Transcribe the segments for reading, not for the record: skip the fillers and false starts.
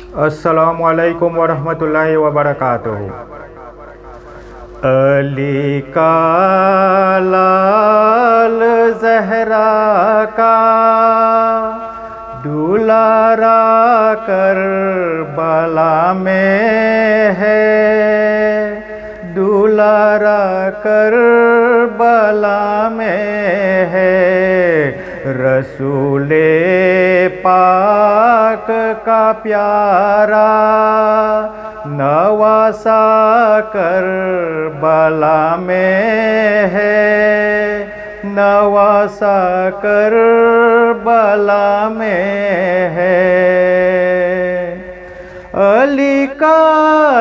अस्सलामु अलैकुम वरहमतुल्लाहि वबरकातुहू। अली का लाल ज़हरा का दुलारा करबला में है, दुलारा करबला में है। रसूले पाक का प्यारा नवासा करबला में है, नवासा करबला में है। अली का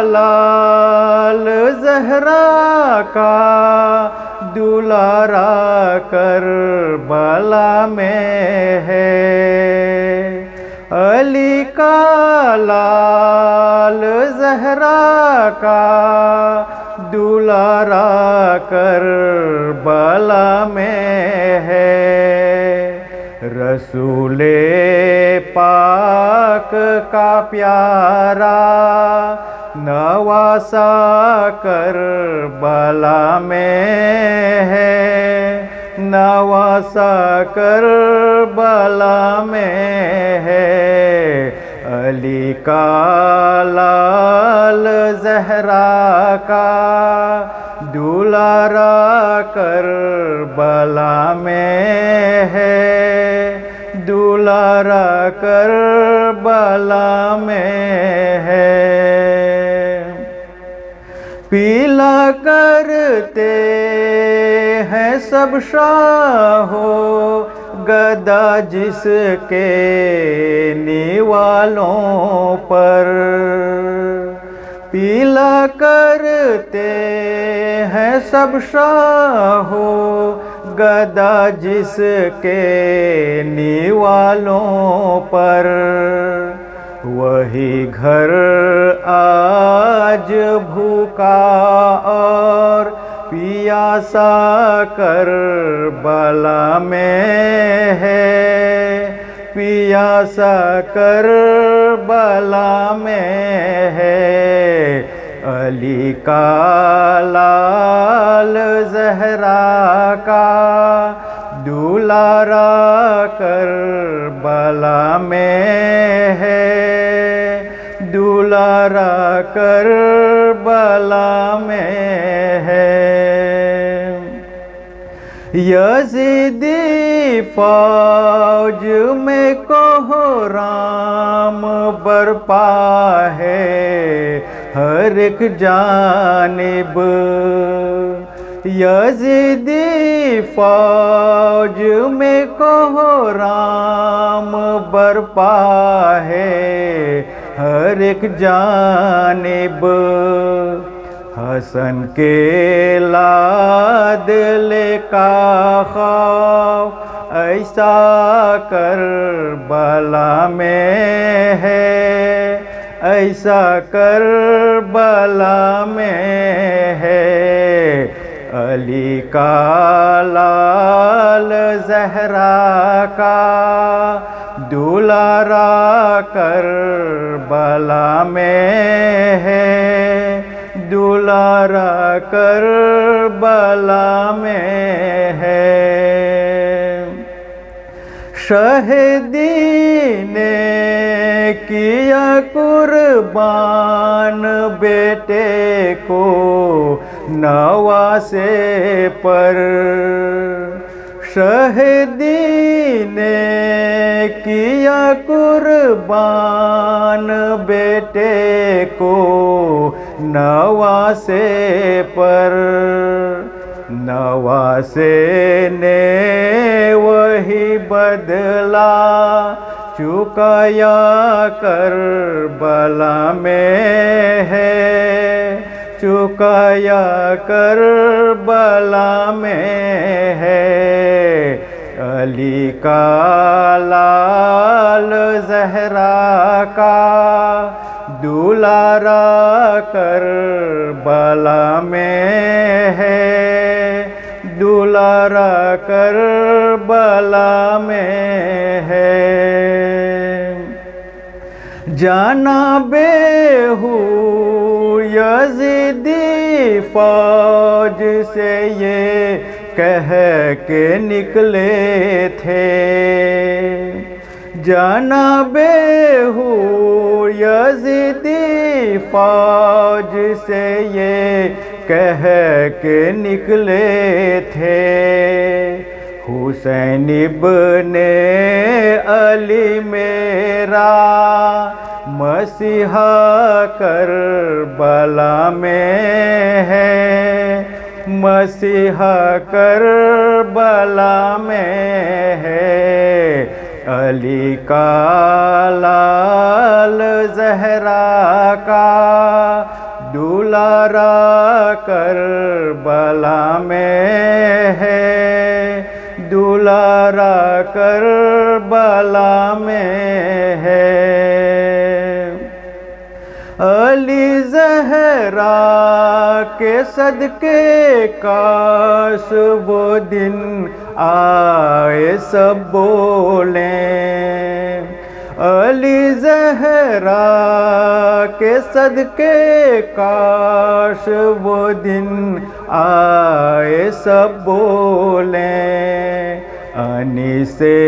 लाल ज़हरा का दुलारा करबला में है। अली का लाल ज़हरा का दुलारा करबला में है। रसूले पाक का प्यारा नवासा करबला में है, नवासा करबला में है। अली का लाल ज़हरा का दुलारा करबला में है, दुलारा करबला में है। पीला करते हैं सब शाहो गदा जिसके निवालों पर, पीला करते हैं सब शाहो गदा जिसके निवालों पर। वही घर आज भूखा और पियासा करबला में है, पियासा करबला में है। अली का लाल ज़हरा का दुलारा करबला में है, दुलारा करबला में है। यज़ीदी फौज में कोहराम बरपा है हर एक जानिब। यज़ीदी फौज में कोहराम बरपा है हर एक जानिब। हसन के लादले का खौफ ऐसा करबला में है, ऐसा करबला में है। अली का लाल ज़हरा का दुलारा करबला में है, दुलारा करबला में है। शहीदी ने किया कुर्बान बेटे को नवासे पर, शहीदी ने किया कुर्बान बेटे को नवासे पर। नवासे ने वही बदला चुकाया करबला में है, चुकाया करबला में है। अली का लाल ज़हरा का दुलारा करबला में है, दुलारा करबला में है। जाना बेहू यज़ीदी फौज से ये कह के निकले थे। जाना बेहू यज़ीदी फौज से ये कह के निकले थे। हुसैन इब्ने अली मेरा मसीहा करबला में है, मसीहा करबला में है। अली का लाल ज़हरा का दुलारा करबला में है, दुलारा करबला में है। अली ज़हरा के सदके काश वो दिन आए सब बोलें। अली ज़हरा के सदके काश वो दिन आए सब बोलें। अनीसे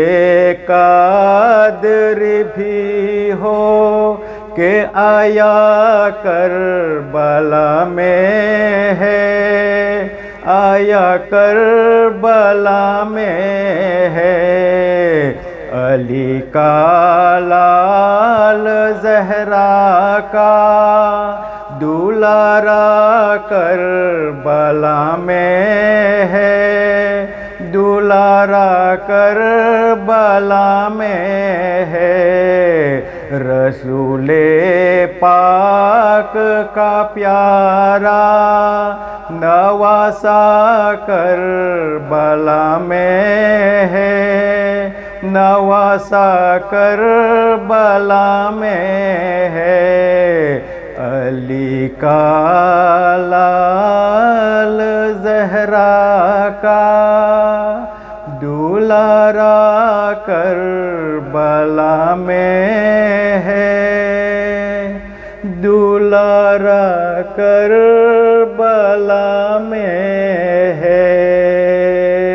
कादर भी हो के आया करबला में है, आया करबला में है। अली का लाल ज़हरा का दुलारा करबला में है, दुलारा करबला में है। रसूले पाक का प्यारा नवासा करबला में है, नवासा करबला में है। अली का लाल ज़हरा का दुलारा करबला में है, दुलारा करबला में